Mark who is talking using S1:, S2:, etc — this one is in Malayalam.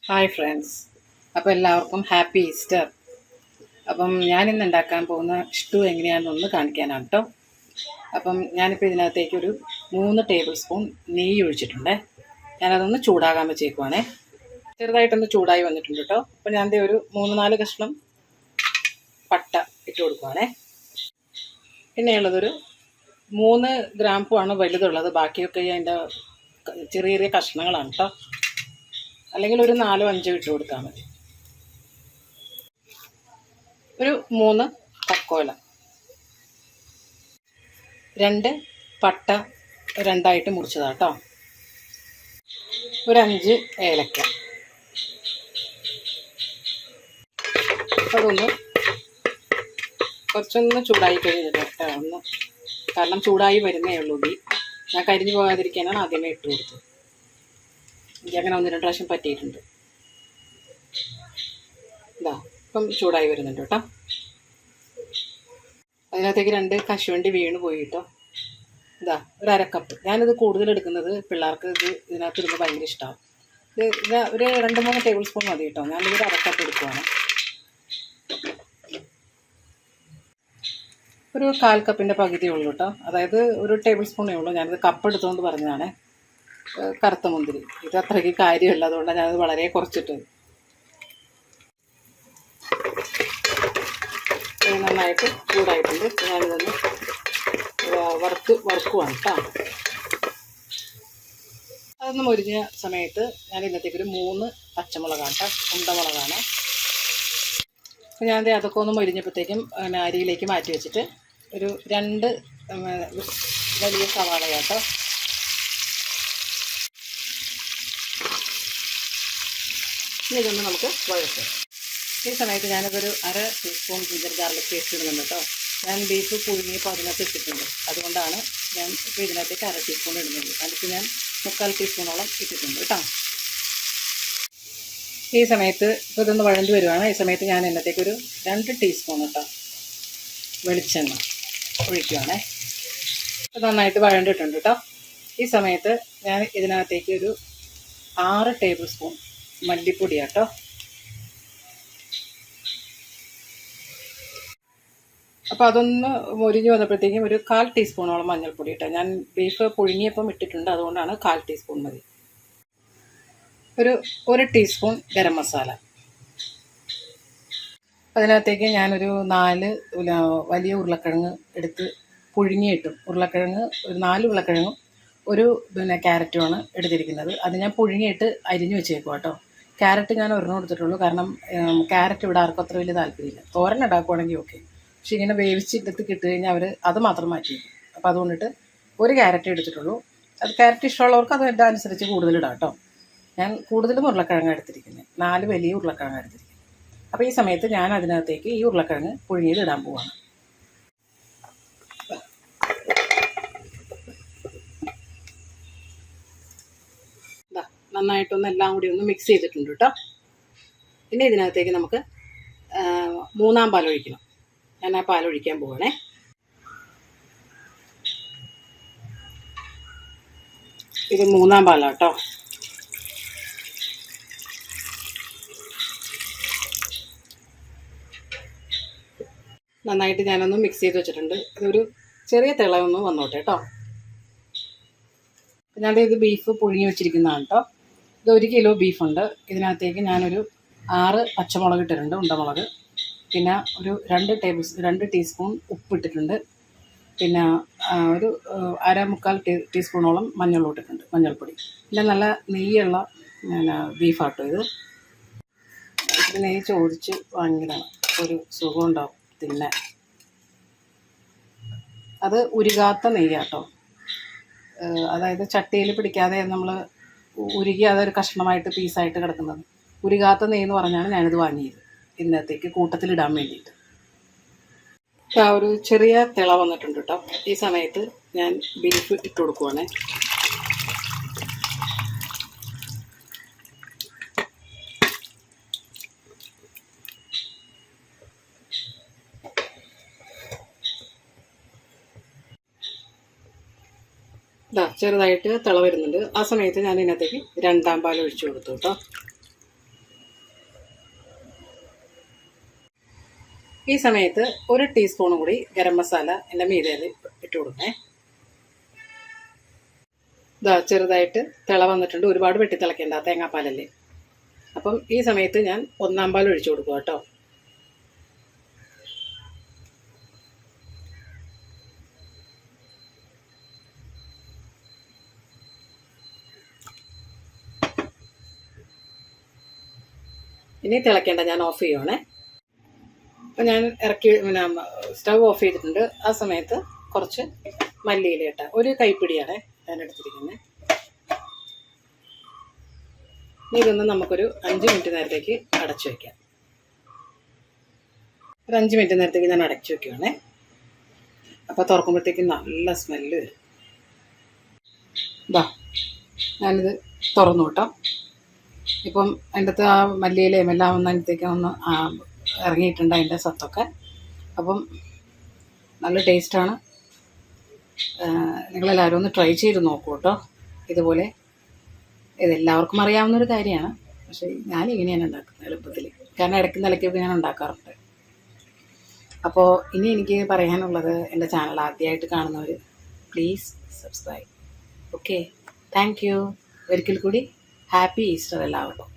S1: Hi friends. അപ്പോൾ എല്ലാവർക്കും ഹാപ്പി ഈസ്റ്റർ. അപ്പം ഞാനിന്ന് ഉണ്ടാക്കാൻ പോകുന്ന സ്റ്റൂ എങ്ങനെയാണെന്നൊന്ന് കാണിക്കാനാണ് കേട്ടോ. അപ്പം ഞാനിപ്പോൾ ഇതിനകത്തേക്കൊരു 3 ടേബിൾ സ്പൂൺ നെയ്യ് ഒഴിച്ചിട്ടുണ്ട്. ഞാനതൊന്ന് ചൂടാകാൻ വെച്ചേക്കുവാണേ. ചെറുതായിട്ടൊന്ന് ചൂടായി വന്നിട്ടുണ്ട് കേട്ടോ. അപ്പോൾ ഞാൻ ഒരു 3-4 കഷ്ണം പട്ട ഇട്ട് കൊടുക്കുവാണേ. പിന്നെയുള്ളതൊരു 3 ഗ്രാമ്പുമാണ് വലുതുള്ളത്. ബാക്കിയൊക്കെ അതിൻ്റെ ചെറിയ ചെറിയ കഷ്ണങ്ങളാണ് കേട്ടോ. അല്ലെങ്കിൽ ഒരു 4-5 ഇട്ട് കൊടുത്താൽ മതി. ഒരു 3 തക്കോല, 2 പട്ട 2ആയിട്ട് മുറിച്ചതാട്ടോ, ഒരു 5 ഏലക്ക. അതൊന്ന് കുറച്ചൊന്ന് ചൂടായി കഴിഞ്ഞിട്ട് ഒന്ന്, കാരണം ചൂടായി വരുന്നേ ഉള്ളൂ. ഞാൻ കരിഞ്ഞു പോകാതിരിക്കാനാണ് ആദ്യമേ ഇട്ട് കൊടുത്തത്. എനിക്ക് അങ്ങനെ 1-2 പ്രാവശ്യം പറ്റിയിട്ടുണ്ട്. ഇതാ ഇപ്പം ചൂടായി വരുന്നുണ്ട് കേട്ടോ. അതിനകത്തേക്ക് 2 കശുവണ്ടി വീണ് പോയി കേട്ടോ. ഇതാ ഒരു 1/2 കപ്പ്. ഞാനിത് കൂടുതൽ എടുക്കുന്നത് പിള്ളേർക്ക് ഇതിനകത്ത് ഇടുമ്പോൾ ഭയങ്കര ഇഷ്ടമാണ്. ഇത് ഒരു 2-3 ടേബിൾ സ്പൂൺ മതി കേട്ടോ. ഞാനിതൊരു 1/2 കപ്പ് എടുക്കുവാണ്. ഒരു 1/4 കപ്പിൻ്റെ പകുതിയേ ഉള്ളൂ കേട്ടോ. അതായത് ഒരു ടേബിൾ സ്പൂണേ ഉള്ളൂ. ഞാനിത് കപ്പ് എടുത്തുകൊണ്ട് പറഞ്ഞതാണ്. കറുത്ത മുന്തിരി ഇത് അത്രയ്ക്ക് കാര്യമല്ല, അതുകൊണ്ടാണ് ഞാനത് വളരെ കുറച്ചിട്ടത്. നന്നായിട്ട് ചൂടായിട്ടുണ്ട്. ഞാനിതൊന്ന് വറുക്കുവാണ് കേട്ടോ. അതൊന്ന് മൊരിഞ്ഞ സമയത്ത് ഞാൻ ഇന്നത്തേക്കൊരു 3 പച്ചമുളകാണ് കേട്ടോ, ഉണ്ടമുളകാണ്. അപ്പോൾ ഞാൻ അതൊക്കെ ഒന്ന് മൊരിഞ്ഞപ്പോഴത്തേക്കും അരിയിലേക്ക് മാറ്റി വെച്ചിട്ട് ഒരു 2 വലിയ സവാള കേട്ടോ. ഇനി ഇതൊന്ന് നമുക്ക് വഴറ്റാം. ഈ സമയത്ത് ഞാനതൊരു 1/2 ടീസ്പൂൺ ജിഞ്ചർ ഗാർലിക് പേസ്റ്റ് ഇടുന്നുണ്ട് കേട്ടോ. ഞാൻ ബീഫ് പുഴുങ്ങിയപ്പോൾ അതിനകത്ത് ഇട്ടിട്ടുണ്ട്, അതുകൊണ്ടാണ് ഞാൻ ഇപ്പോൾ ഇതിനകത്തേക്ക് 1/2 ടീസ്പൂൺ ഇടുന്നത്. അതിപ്പോൾ ഞാൻ 3/4 ടീസ്പൂണോളം ഇട്ടിട്ടുണ്ട് കേട്ടോ. ഈ സമയത്ത് ഇപ്പോൾ ഇതൊന്ന് വഴഞ്ഞു വരുവാണ്. ഈ സമയത്ത് ഞാൻ ഇതിനകത്തേക്കൊരു 2 ടീസ്പൂൺ കേട്ടോ വെളിച്ചെണ്ണ ഒഴിക്കുവാണേ. ഇത് നന്നായിട്ട് വഴണ്ടിട്ടുണ്ട് കേട്ടോ. ഈ സമയത്ത് ഞാൻ ഇതിനകത്തേക്ക് ഒരു 6 ടേബിൾ സ്പൂൺ മല്ലിപ്പൊടി കേട്ടോ. അപ്പോൾ അതൊന്ന് മൊരിഞ്ഞ് വന്നപ്പോഴത്തേക്കും ഒരു 1/4 ടീസ്പൂണോളം മഞ്ഞൾപ്പൊടി കേട്ടോ. ഞാൻ ബീഫ് പുഴുങ്ങിയപ്പം ഇട്ടിട്ടുണ്ട്, അതുകൊണ്ടാണ് 1/4 ടീസ്പൂൺ മതി. ഒരു 1 ടീസ്പൂൺ ഗരം മസാല. അതിനകത്തേക്ക് ഞാനൊരു 4 വലിയ ഉരുളക്കിഴങ്ങ് എടുത്ത് പുഴുങ്ങിയിട്ടും, ഉരുളക്കിഴങ്ങ് ഒരു 4 ഉരുളക്കിഴങ്ങും ഒരു ക്യാരറ്റുമാണ് എടുത്തിരിക്കുന്നത്. അത് ഞാൻ പുഴുങ്ങിയിട്ട് അരിഞ്ഞു വെച്ചേക്കും കേട്ടോ. ക്യാരറ്റ് ഞാൻ ഒരെണ്ണം എടുത്തിട്ടുള്ളൂ, കാരണം ക്യാരറ്റ് ഇവിടെ ആർക്കും അത്ര വലിയ താല്പര്യമില്ല. തോരൻ ഉണ്ടാക്കുവാണെങ്കിൽ ഓക്കെ, പക്ഷെ ഇങ്ങനെ വേവിച്ചിട്ട് കിട്ടു കഴിഞ്ഞാൽ അത് മാത്രം മാറ്റി വയ്ക്കും. അപ്പോൾ അതുകൊണ്ടിട്ട് ഒരു ക്യാരറ്റ് എടുത്തിട്ടുള്ളൂ. അത് ക്യാരറ്റ് ഇഷ്ടമുള്ളവർക്ക് അത് അനുസരിച്ച് കൂടുതലിടാം കേട്ടോ. ഞാൻ കൂടുതലും ഉരുളക്കിഴങ്ങ് എടുത്തിരിക്കുന്നത്, 4 വലിയ ഉരുളക്കിഴങ്ങ് എടുത്തിരിക്കുന്നത്. അപ്പോൾ ഈ സമയത്ത് ഞാൻ അതിനകത്തേക്ക് ഈ ഉരുളക്കിഴങ്ങ് പുഴുങ്ങിയത് ഇടാൻ പോവാണ്. നന്നായിട്ടൊന്ന് എല്ലാം കൂടി ഒന്ന് മിക്സ് ചെയ്തിട്ടുണ്ട് കേട്ടോ. പിന്നെ ഇതിനകത്തേക്ക് നമുക്ക് 3-ാം പാൽ ഒഴിക്കണം. ഞാൻ ആ പാൽ ഒഴിക്കാൻ പോവാണേ. ഇത് 3-ാം പാലാണ് കേട്ടോ. നന്നായിട്ട് ഞാനൊന്ന് മിക്സ് ചെയ്ത് വെച്ചിട്ടുണ്ട്. ഇതൊരു ചെറിയ തിളയൊന്ന് വന്നോട്ടെ കേട്ടോ. ഇത് ബീഫ് പുഴുങ്ങി വെച്ചിരിക്കുന്നതാണ് കേട്ടോ. ഇത് 1 കിലോ ബീഫുണ്ട്. ഇതിനകത്തേക്ക് ഞാനൊരു 6 പച്ചമുളക് ഇട്ടിട്ടുണ്ട്, ഉണ്ടമുളക്. പിന്നെ ഒരു 2 ടീസ്പൂൺ ഉപ്പിട്ടിട്ടുണ്ട്. പിന്നെ ഒരു 1/4 ടീസ്പൂണോളം മഞ്ഞളും ഇട്ടിട്ടുണ്ട്, മഞ്ഞൾപ്പൊടി. പിന്നെ നല്ല നെയ്യുള്ള ബീഫാട്ടോ ഇത്. നെയ്യ് ചോദിച്ച് വാങ്ങിയതാണ്, ഒരു സുഖം ഉണ്ടാവും തിന്നാൻ. അത് ഉരുകാത്ത നെയ്യാട്ടോ. അതായത് ചട്ടിയിൽ പിടിക്കാതെ നമ്മൾ ഉരുകി അതൊരു കഷ്ണമായിട്ട് പീസായിട്ട് കിടക്കുന്നത്. ഉരുകാത്ത നെയ്യ് എന്ന് പറഞ്ഞാണ് ഞാനിത് വാങ്ങിയത് ഇന്നത്തേക്ക് കൂട്ടത്തിലിടാൻ വേണ്ടിയിട്ട്. ആ ഒരു ചെറിയ തിള വന്നിട്ടുണ്ട് കേട്ടോ. ഈ സമയത്ത് ഞാൻ ബീഫ് ഇട്ട് കൊടുക്കുവാണേ. ചെറുതായിട്ട് തിള വരുന്നുണ്ട്. ആ സമയത്ത് ഞാൻ ഇതിനകത്തേക്ക് 2-ാം പാൽ ഒഴിച്ചു കൊടുത്തു കേട്ടോ. ഈ സമയത്ത് 1 ടീസ്പൂൺ കൂടി ഗരം മസാല എൻ്റെ മീതയിൽ ഇട്ട് കൊടുക്കണേ. ഇതാ ചെറുതായിട്ട് തിള വന്നിട്ടുണ്ട്. ഒരുപാട് വെട്ടി തിളയ്ക്കേണ്ട, തേങ്ങാപ്പാലല്ലേ. അപ്പം ഈ സമയത്ത് ഞാൻ 1/4 പാൽ ഒഴിച്ചു കൊടുക്കുക കേട്ടോ. ഇനി തിളയ്ക്കേണ്ട, ഞാൻ ഓഫ് ചെയ്യുവാണേ. അപ്പം ഞാൻ സ്റ്റവ് ഓഫ് ചെയ്തിട്ടുണ്ട്. ആ സമയത്ത് കുറച്ച് മല്ലിയില ഇട്ട 1 കൈപ്പിടിയാണ് ഞാൻ എടുത്തിരിക്കുന്നത്. ഇനി ഇതൊന്ന് നമുക്കൊരു 5 മിനിറ്റ് നേരത്തേക്ക് അടച്ചു വയ്ക്കാം. ഒരു 5 മിനിറ്റ് നേരത്തേക്ക് ഞാൻ അടച്ചു വയ്ക്കുവാണേ. അപ്പോൾ തുറക്കുമ്പോഴത്തേക്ക് നല്ല സ്മെല്ല് വരും. ഇതാ ഞാനിത് തുറന്നു കേട്ടോ. ഇപ്പം അതിൻ്റെ അകത്ത് ആ മല്ലിയിലയും എല്ലാം ഒന്നതിനകത്തേക്ക് ഒന്ന് ഇറങ്ങിയിട്ടുണ്ട് അതിൻ്റെ സത്തൊക്കെ. അപ്പം നല്ല ടേസ്റ്റാണ്. നിങ്ങളെല്ലാവരും ഒന്ന് ട്രൈ ചെയ്ത് നോക്കൂ കേട്ടോ. ഇതുപോലെ ഇതെല്ലാവർക്കും അറിയാവുന്നൊരു കാര്യമാണ്, പക്ഷേ ഞാനിങ്ങനെയാണ് ഉണ്ടാക്കുന്നത് എളുപ്പത്തിൽ. കാരണം ഇടയ്ക്ക് നിലയ്ക്കൊക്കെ ഞാൻ ഉണ്ടാക്കാറുണ്ട്. അപ്പോൾ ഇനി എനിക്ക് പറയാനുള്ളത്, എൻ്റെ ചാനൽ ആദ്യമായിട്ട് കാണുന്നവർ please subscribe. Okay, thank you. ഒരിക്കൽ കൂടി ഹാപ്പി ഈസ്റ്റർ എല്ലാവർക്കും.